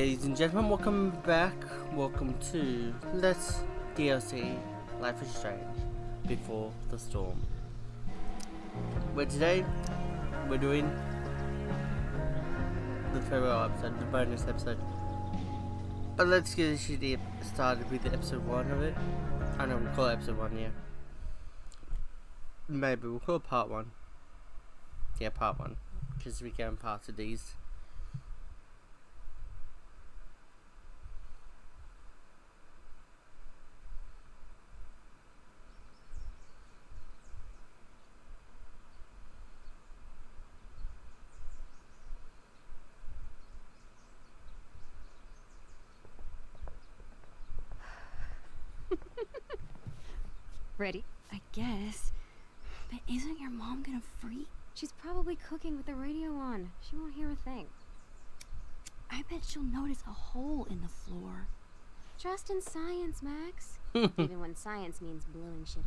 ladies and gentlemen, welcome back. Welcome to Let's DLC Life is Strange Before the Storm. Where today we're doing the farewell episode, the bonus episode. But let's get this started with episode 1 of it. I know we'll call it episode 1, yeah. Maybe we'll call it part 1. Yeah, part 1. Because we go in parts of these. Ready? I guess. But isn't your mom gonna freak? She's probably cooking with the radio on. She won't hear a thing. I bet she'll notice a hole in the floor. Trust in science, Max. Even when science means blowing shit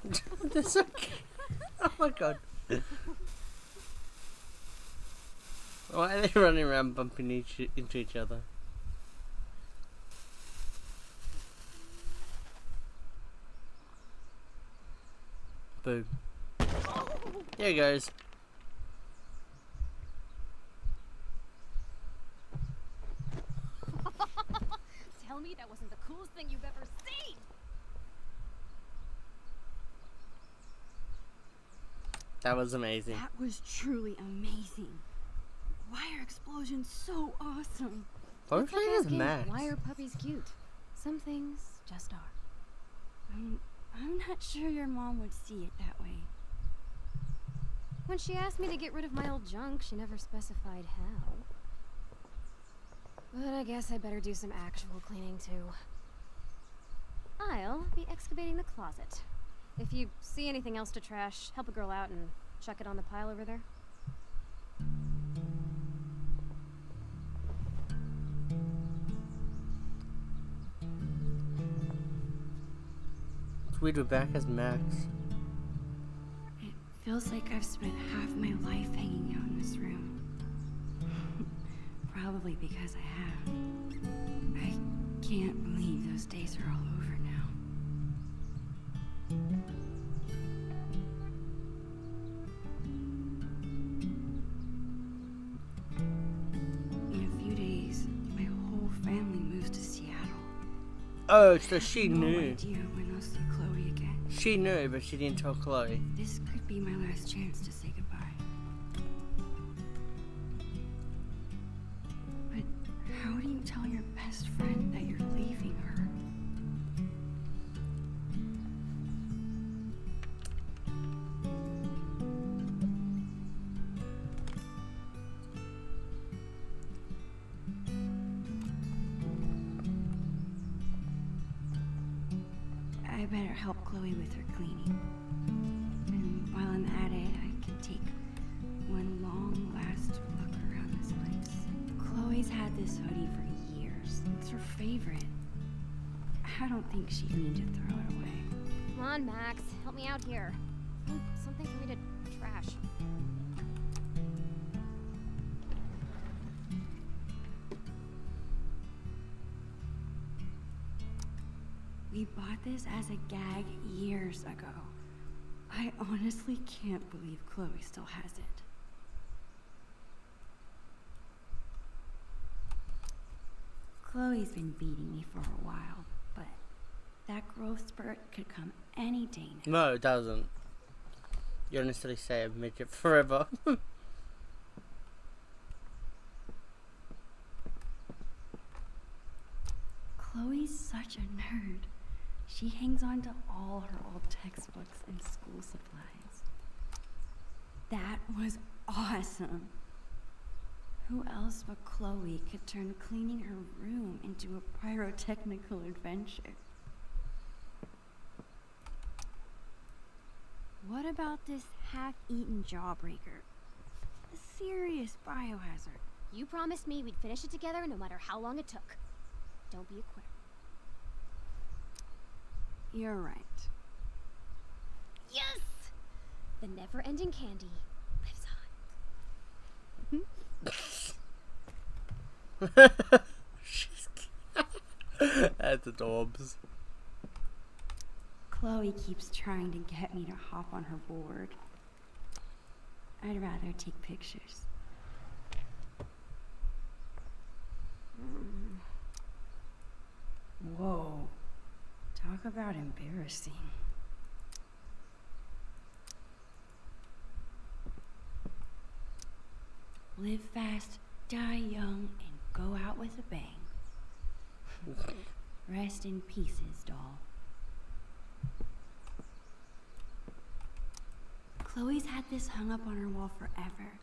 up. That's okay. Oh my god. Why are they running around bumping into each other? Boom. There he goes. Tell me that wasn't the coolest thing you've ever seen! That was amazing. That was truly amazing. Why are explosions so awesome? Hopefully it's Max. Why are puppies cute? Some things just are. I'm not sure your mom would see it that way. When she asked me to get rid of my old junk, she never specified how. But I guess I better do some actual cleaning too. I'll be excavating the closet. If you see anything else to trash, help a girl out and chuck it on the pile over there. It's weird we're back as Max. It feels like I've spent half my life hanging out in this room. Probably because I have. I can't believe those days are all over now. In a few days, my whole family moves to Seattle. Oh, so she No knew. idea when I'll see Chloe again. She knew, but she didn't tell Chloe. This could be my last chance to say goodbye. But how do you tell your best friend that you're leaving her? I better help Chloe with her cleaning. And while I'm at it, I can take one long last look around this place. Chloe's had this hoodie for years. It's her favorite. I don't think she'd mean to throw it away. Come on, Max. Help me out here. Find something for me to trash. We bought this as a gag years ago. I honestly can't believe Chloe still has it. Chloe's been beating me for a while, but that growth spurt could come any day now. No, it doesn't. You honestly say a midget forever. Chloe's such a nerd. She hangs on to all her old textbooks and school supplies. That was awesome. Who else but Chloe could turn cleaning her room into a pyrotechnical adventure? What about this half-eaten jawbreaker? A serious biohazard. You promised me we'd finish it together no matter how long it took. Don't be a quitter. You're right. Yes! The never-ending candy lives on. She's that's adorbs. Chloe keeps trying to get me to hop on her board. I'd rather take pictures. Whoa. Talk about embarrassing. Live fast, die young, and go out with a bang. Rest in pieces, doll. Chloe's had this hung up on her wall forever,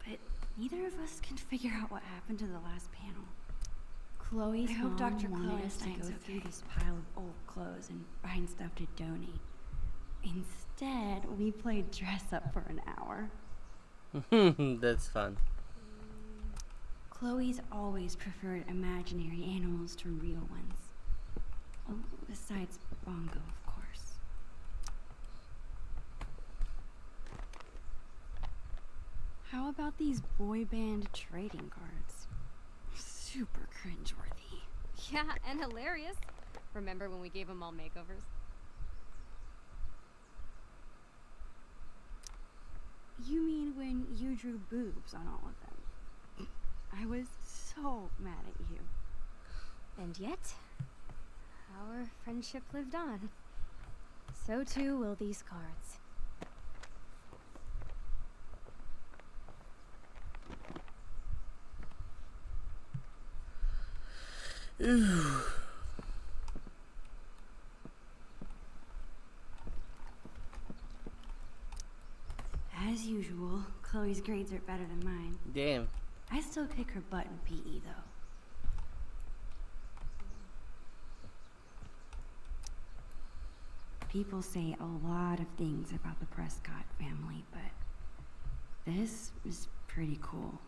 but neither of us can figure out what happened to the last panel. Chloe's mom wanted us to go through this pile of old clothes and find stuff to donate. Instead, we played dress up for an hour. That's fun. Chloe's always preferred imaginary animals to real ones. Oh, besides Bongo, of course. How about these boy band trading cards? Super cringeworthy. Yeah, and hilarious. Remember when we gave them all makeovers? You mean when you drew boobs on all of them? I was so mad at you. And yet, our friendship lived on. So too will these cards. Ooh. As usual, Chloe's grades are better than mine. Damn. I still kick her butt in PE, though. People say a lot of things about the Prescott family, but this is pretty cool.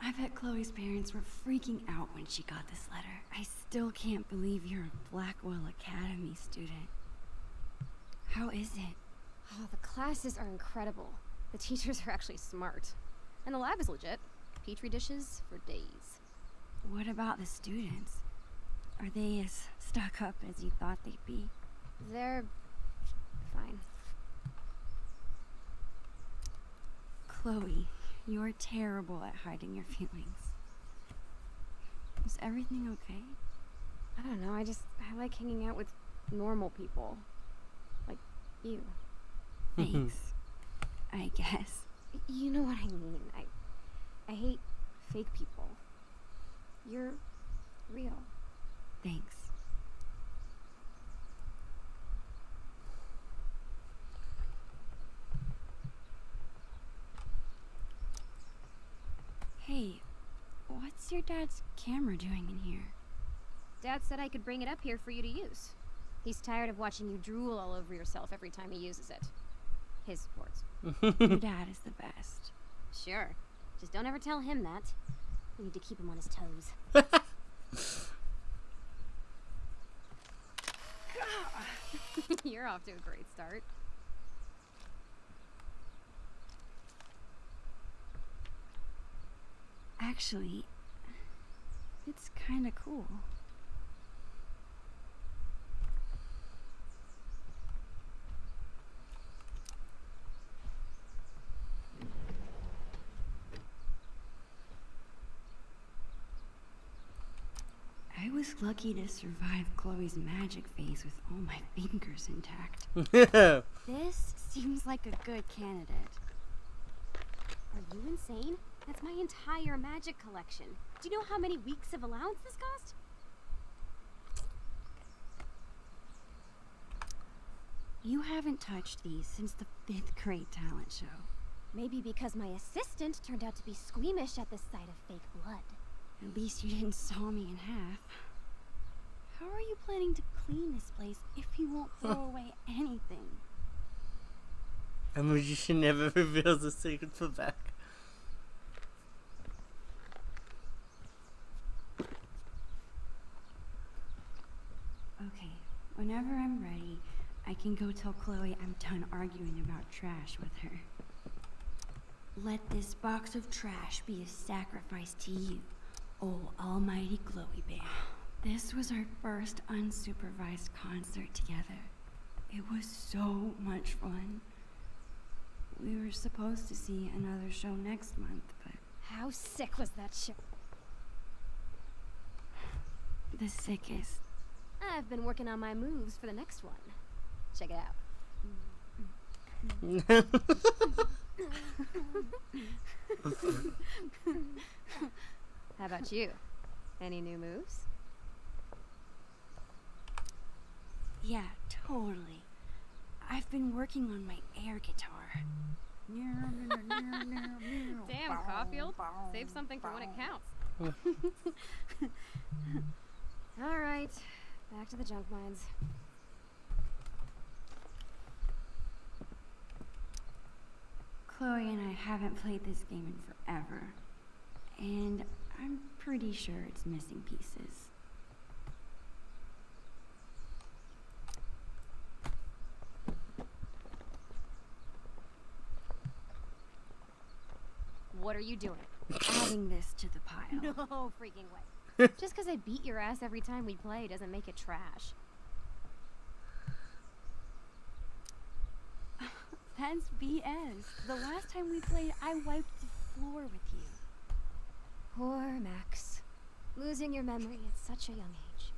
I bet Chloe's parents were freaking out when she got this letter. I still can't believe you're a Blackwell Academy student. How is it? Oh, the classes are incredible. The teachers are actually smart. And the lab is legit. Petri dishes for days. What about the students? Are they as stuck up as you thought they'd be? They're fine. Chloe, you're terrible at hiding your feelings. Is everything okay? I don't know, I like hanging out with normal people. Like you. Thanks. I guess. You know what I mean. I hate fake people. You're real. Thanks. Hey, what's your dad's camera doing in here? Dad said I could bring it up here for you to use. He's tired of watching you drool all over yourself every time he uses it. His words. Your dad is the best. Sure. Just don't ever tell him that. We need to keep him on his toes. You're off to a great start. Actually, it's kind of cool. I was lucky to survive Chloe's magic phase with all my fingers intact. This seems like a good candidate. Are you insane? That's my entire magic collection. Do you know how many weeks of allowance this cost? You haven't touched these since the 5th grade talent show. Maybe because my assistant turned out to be squeamish at the sight of fake blood. At least you didn't saw me in half. How are you planning to clean this place if you won't throw away anything? A magician never reveals the secret for back. Whenever I'm ready, I can go tell Chloe I'm done arguing about trash with her. Let this box of trash be a sacrifice to you, oh almighty Chloe Bear. This was our first unsupervised concert together. It was so much fun. We were supposed to see another show next month, but How sick was that show? the sickest. I've been working on my moves for the next one. Check it out. How about you? Any new moves? Yeah, totally. I've been working on my air guitar. Damn, Caulfield. Save something for when it counts. All right, back to the junk mines. Chloe and I haven't played this game in forever, and I'm pretty sure it's missing pieces. What are you doing? Adding this to the pile. No freaking way. Just because I beat your ass every time we play doesn't make it trash. That's BS. The last time we played, I wiped the floor with you. Poor Max. Losing your memory at such a young age.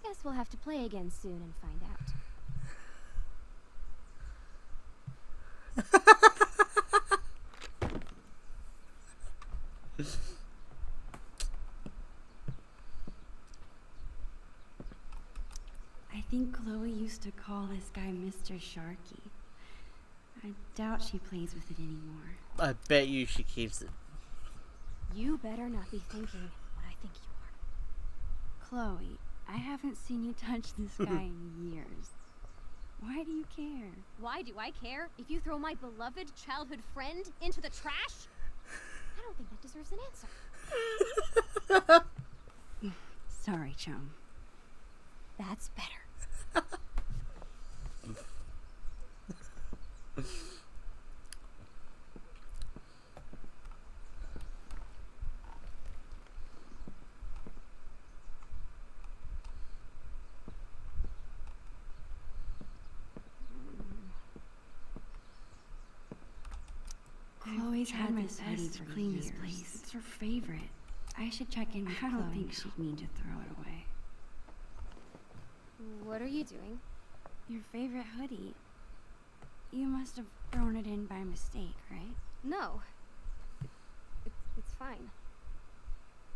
Guess we'll have to play again soon and find out. I think Chloe used to call this guy Mr. Sharky. I doubt she plays with it anymore. I bet you she keeps it. You better not be thinking what I think you are. Chloe, I haven't seen you touch this guy in years. Why do you care? Why do I care if you throw my beloved childhood friend into the trash? I don't think that deserves an answer. Sorry, chum. That's better. Chloe's had this hoodie to clean this place. It's her favorite. I should check in with Chloe. I don't think she'd mean to throw it away. What are you doing? Your favorite hoodie. You must have thrown it in by mistake, right? No. It's fine.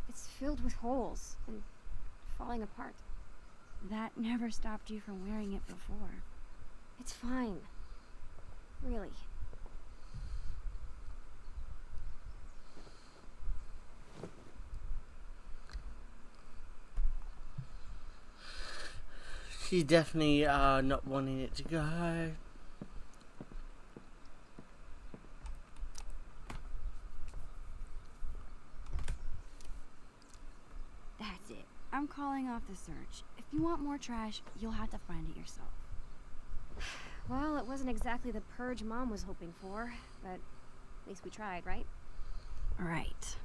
It's filled with holes and falling apart. That never stopped you from wearing it before. It's fine. Really. She's definitely not wanting it to go. That's it. I'm calling off the search. If you want more trash, you'll have to find it yourself. Well, it wasn't exactly the purge Mom was hoping for, but at least we tried, right? Right.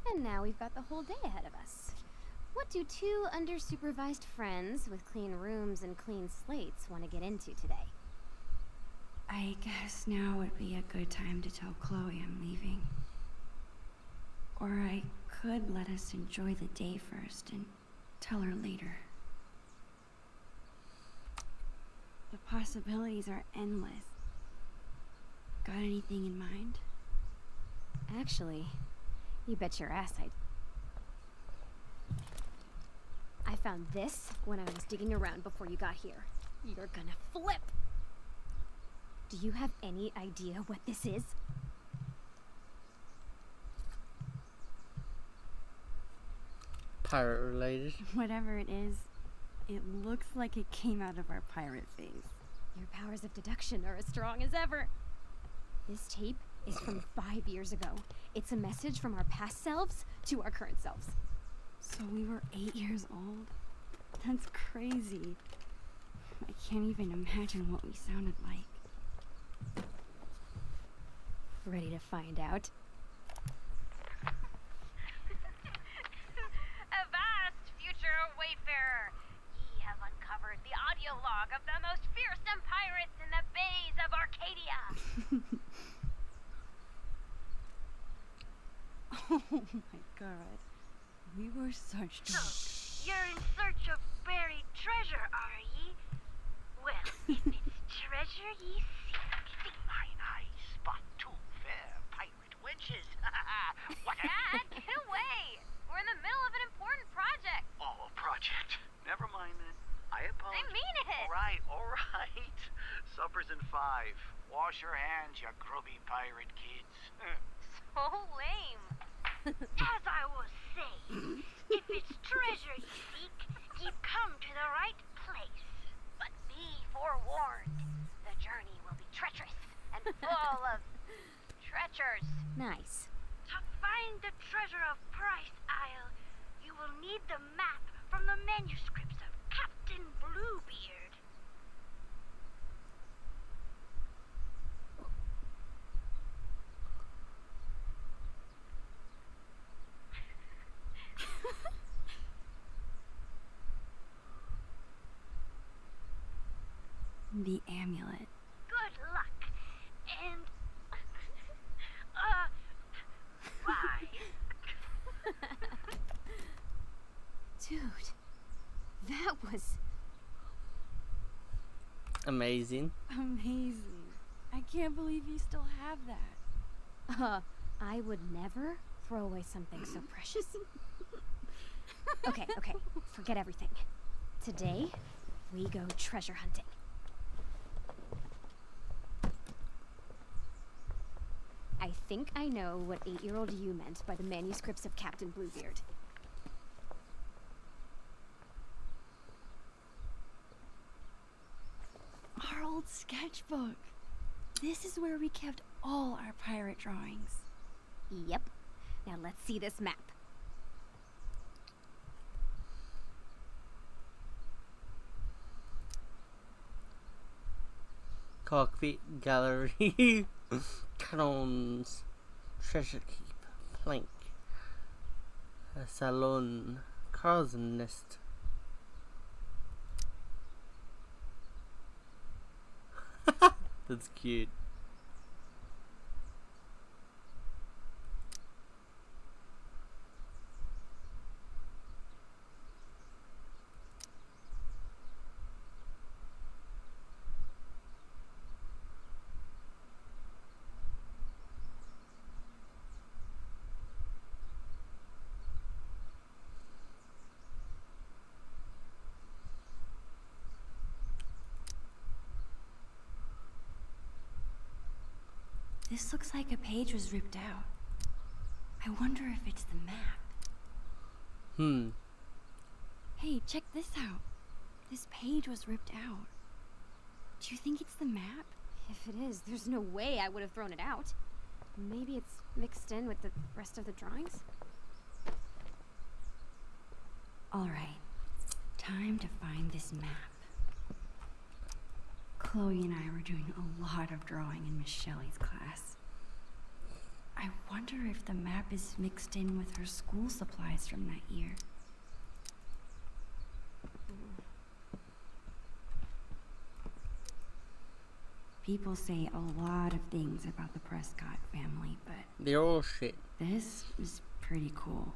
And now we've got the whole day ahead of us. What do two under-supervised friends with clean rooms and clean slates want to get into today? I guess now would be a good time to tell Chloe I'm leaving. Or I could let us enjoy the day first and tell her later. The possibilities are endless. Got anything in mind? Actually, you bet your ass I found this when I was digging around before you got here. You're gonna flip! Do you have any idea what this is? Pirate related. Whatever it is, it looks like it came out of our pirate phase. Your powers of deduction are as strong as ever. This tape is from 5 years ago. It's a message from our past selves to our current selves. So we were 8 years old? That's crazy. I can't even imagine what we sounded like. Ready to find out? Avast, future wayfarer! Ye have uncovered the audio log of the most fearsome pirates in the bays of Arcadia. Oh my god. We were such So, you're in search of buried treasure, are ye? Well, if it's treasure ye seek, Mine eyes spot two fair pirate wenches. What a... Dad, get away! We're in the middle of an important project. Oh, project. Never mind then. I apologize. I mean it! All right. Supper's in 5. Wash your hands, you grubby pirate kids. So lame. As I was saying, if it's treasure ye seek, ye've come to the right place. But be forewarned, the journey will be treacherous and full of treacherous. Nice. To find the treasure of Price Isle, you will need the map from the manuscripts of Captain Bluebeard. the amulet. Good luck. And bye. Dude, that was Amazing. Amazing. I can't believe you still have that. I would never throw away something so precious. Okay, forget everything. Today, we go treasure hunting. I think I know what 8-year-old you meant by the manuscripts of Captain Bluebeard. Our old sketchbook. This is where we kept all our pirate drawings. Yep. Now let's see this map. Cockpit gallery. Cannons. Treasure keep. Plank. A salon. Car's nest. That's cute. This looks like a page was ripped out. I wonder if it's the map. Hey, check this out. This page was ripped out. Do you think it's the map? If it is, there's no way I would have thrown it out. Maybe it's mixed in with the rest of the drawings? Alright, time to find this map. Chloe and I were doing a lot of drawing in Miss Shelley's class. I wonder if the map is mixed in with her school supplies from that year. People say a lot of things about the Prescott family, but They're all shit. this is pretty cool.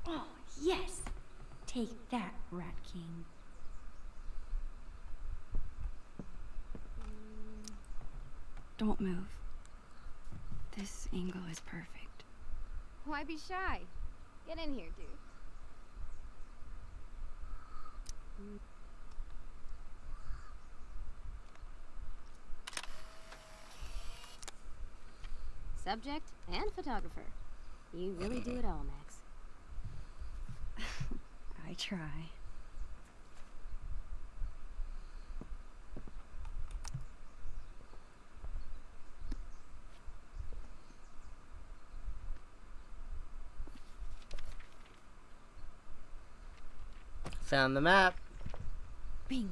Oh, yes! Take that, Rat King. Don't move. This angle is perfect. Why be shy? Get in here, dude. Subject and photographer. You really do it all, Max. I try. Found the map. Bingo.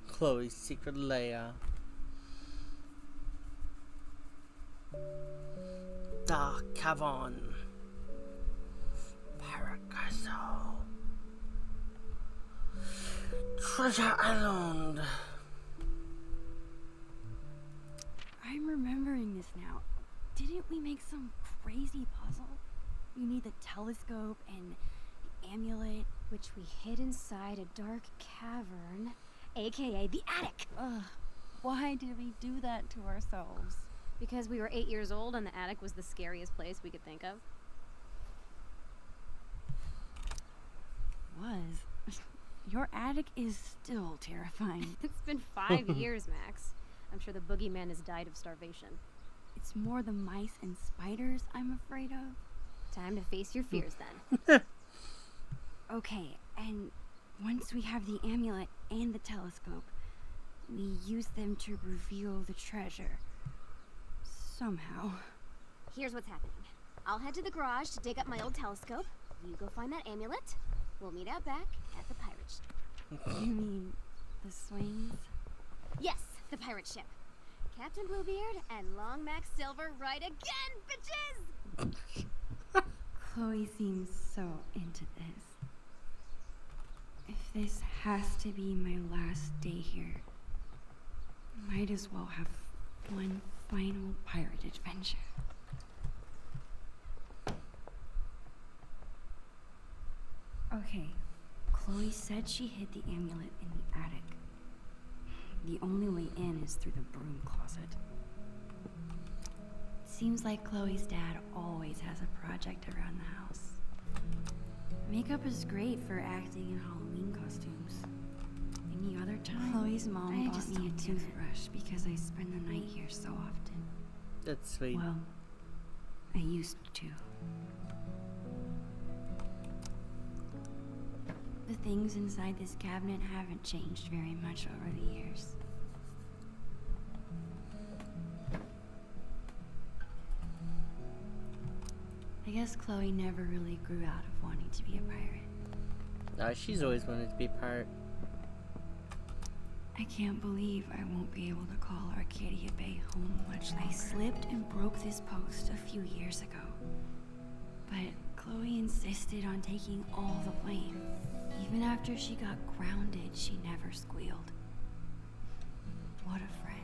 Chloe's secret lair. Dark Cavern. Paracastle. Treasure Island. I'm remembering this now. Didn't we make some crazy puzzle? You need the telescope and the amulet. Which we hid inside a dark cavern, aka the attic. Ugh. Why did we do that to ourselves? Because we were 8 years old and the attic was the scariest place we could think of. Was. Your attic is still terrifying. It's been 5 years, Max. I'm sure the boogeyman has died of starvation. It's more the mice and spiders I'm afraid of. Time to face your fears then. Okay, and once we have the amulet and the telescope, we use them to reveal the treasure. Somehow. Here's what's happening. I'll head to the garage to dig up my old telescope. You go find that amulet. We'll meet out back at the pirate ship. You mean the swings? Yes, the pirate ship. Captain Bluebeard and Long Max Silver right again, bitches! Chloe seems so into this. If this has to be my last day here, might as well have one final pirate adventure. Okay, Chloe said she hid the amulet in the attic. The only way in is through the broom closet. Seems like Chloe's dad always has a project around the house. Makeup is great for acting in Halloween costumes. Any other time, Chloe's mom bought me a toothbrush because I spend the night here so often. That's sweet. Well, I used to. The things inside this cabinet haven't changed very much over the years. I guess Chloe never really grew out of wanting to be a pirate. No, she's always wanted to be a pirate. I can't believe I won't be able to call Arcadia Bay home much longer. I slipped and broke this post a few years ago. But Chloe insisted on taking all the blame. Even after she got grounded, she never squealed. What a friend.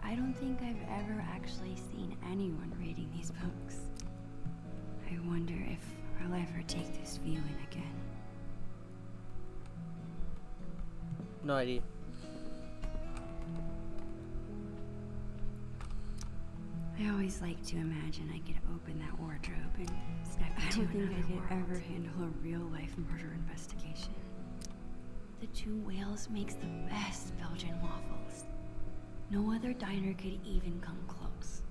I don't think I've ever actually seen anyone reading these books. I wonder if I'll ever take this view in again. No idea. I always like to imagine I could open that wardrobe and step into another world. I don't think I could ever handle a real-life murder investigation. The Two Whales makes the best Belgian waffles. No other diner could even come close.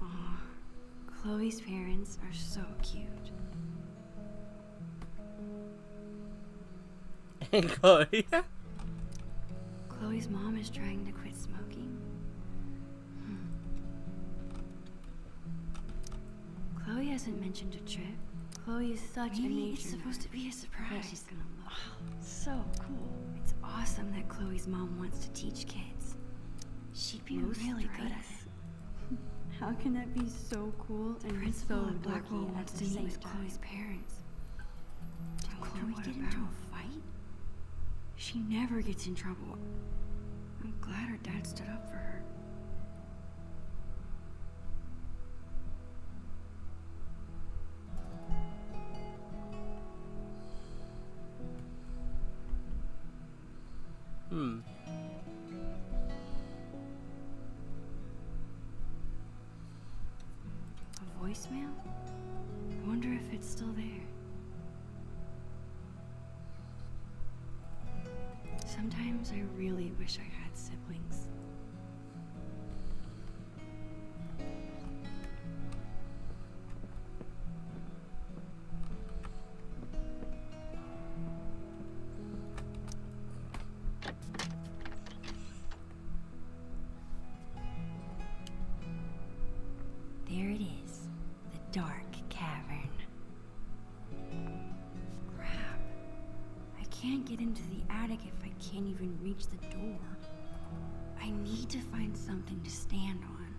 Aw, Chloe's parents are so cute. And Chloe. Chloe's mom is trying to quit smoking. Chloe hasn't mentioned a trip. Chloe is such a nature it's supposed to be a surprise. She's gonna love it. So cool. It's awesome that Chloe's mom wants to teach kids. She'd be really good at it. How can that be so cool and so Blackwell wants to meet with Chloe's parents? Did Chloe get into a fight? She never gets in trouble. I'm glad her dad stood up for her. voicemail? I wonder if it's still there. Sometimes I really wish I had siblings. There it is, the dark cavern. Crap. I can't get into the attic if I can't even reach the door. I need to find something to stand on.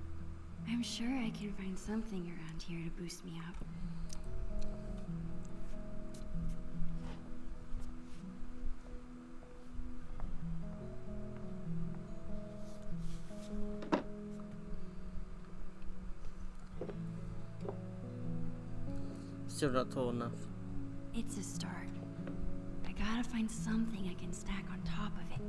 I'm sure I can find something around here to boost me up. Still not tall enough. It's a start. I gotta find something I can stack on top of it.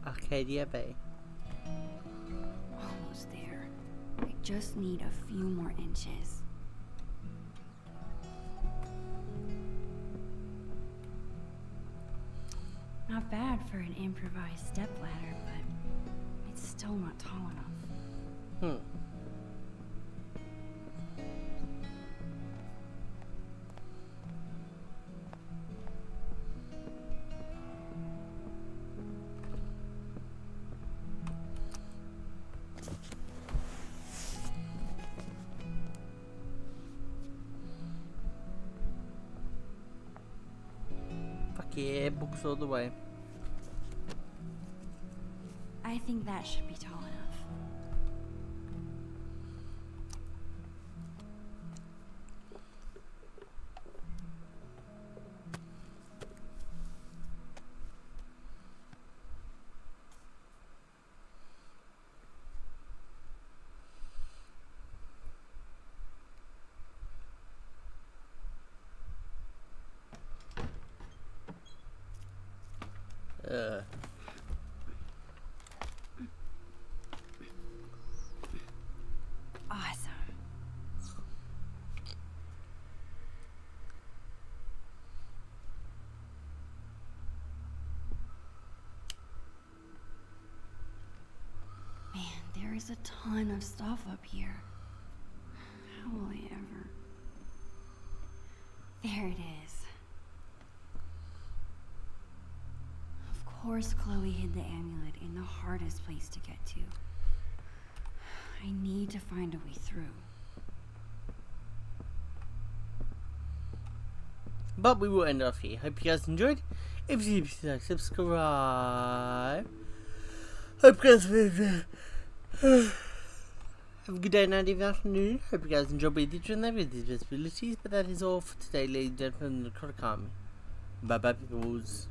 Arcadia Bay. Almost there. I just need a few more inches. Not bad for an improvised stepladder, but it's still not tall enough. Fuck yeah, books all the way. I think that should be tall enough. Awesome. Man, there is a ton of stuff up here. How will I ever... There it is. Of course Chloe hid the amulet in the hardest place to get to. I need to find a way through. But we will end off here. Hope you guys enjoyed. If you did, like, subscribe. Hope you guys have a good day, night, evening, afternoon. Hope you guys enjoy with each and every disabilities. But that is all for today, ladies and gentlemen. Bye bye, peoples.